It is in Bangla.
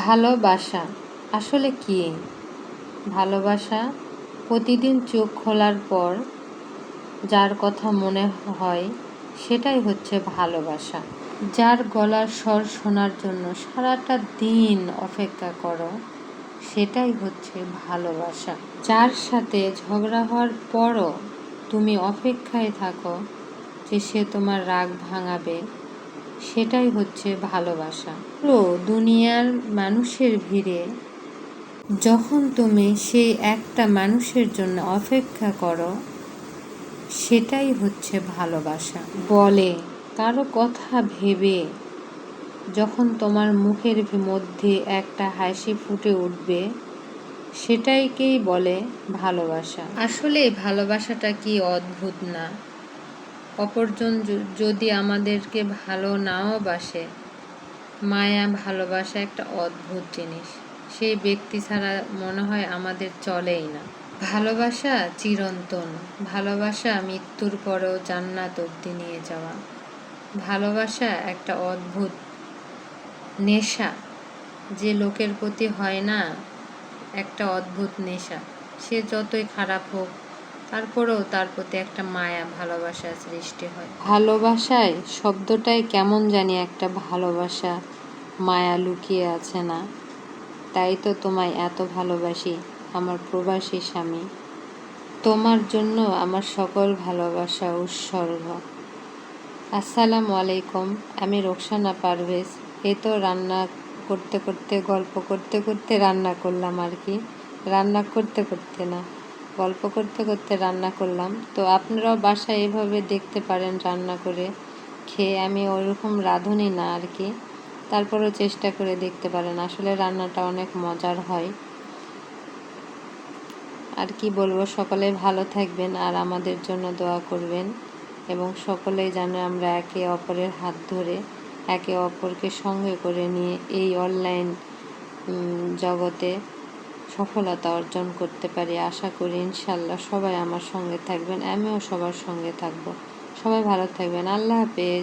ভালোবাসা আসলে কি? ভালোবাসা প্রতিদিন চোখ খোলার পর যার কথা মনে হয় সেটাই হচ্ছে ভালোবাসা। যার গলার স্বর শোনার জন্য সারাটা দিন অপেক্ষা করো সেটাই হচ্ছে ভালোবাসা। যার সাথে ঝগড়া হওয়ার পরও তুমি অপেক্ষায় থাকো যে সে তোমার রাগ ভাঙাবে সেটাই হচ্ছে ভালোবাসা। দুনিয়ার মানুষের ভিড়ে যখন তুমি সেই একটা মানুষের জন্য অপেক্ষা করো সেটাই হচ্ছে ভালোবাসা। বলে কারো কথা ভেবে যখন তোমার মুখের মধ্যে একটা হাসি ফুটে উঠবে সেটাইকেই বলে ভালোবাসা। আসলে ভালোবাসাটা কি অদ্ভুত না? অপরজন যদি আমাদেরকে ভালো নাও বাসে, মায়া ভালোবাসা একটা অদ্ভুত জিনিস। সেই ব্যক্তি ছাড়া মনে হয় আমাদের চলেই না। ভালোবাসা চিরন্তন, ভালোবাসা মৃত্যুর পরেও জান্নাত অবধি নিয়ে যাওয়া। ভালোবাসা একটা অদ্ভুত নেশা, যে লোকের প্রতি হয় না, একটা অদ্ভুত নেশা। সে যতই খারাপ হোক তারপরেও তার প্রতি একটা মায়া ভালোবাসা সৃষ্টি হয়। ভালোবাসায় শব্দটাই কেমন জানি একটা ভালোবাসা মায়া লুকিয়ে আছে না? তাই তো তোমায় এত ভালোবাসি আমার প্রবাসী স্বামী। তোমার জন্য আমার সকল ভালোবাসা উৎসর্গ। আসসালামু আলাইকুম, আমি রোকসানা পারভেজ। এই তো রান্না করতে করতে গল্প করতে করতে রান্না করলাম আর কি। রান্না করতে করতে না, গল্প করতে করতে রান্না করলাম। তো আপনারাও বাসায় এভাবে দেখতে পারেন রান্না করে খেয়ে। আমি ওইরকম রাঁধুনি না আর কি, তারপরেও চেষ্টা করে দেখতে পারেন। আসলে রান্নাটা অনেক মজার হয়। আর কি বলবো, সকলে ভালো থাকবেন আর আমাদের জন্য দোয়া করবেন এবং সকলেই যেন আমরা একে অপরের হাত ধরে একে অপরকে সঙ্গে করে নিয়ে এই অনলাইন জগতে সফলতা অর্জন করতে পারি। আশা করি ইনশাল্লাহ সবাই আমার সঙ্গে থাকবেন, আমিও সবার সঙ্গে থাকব। সবাই ভালো থাকবেন। আল্লাহ হাফেজ।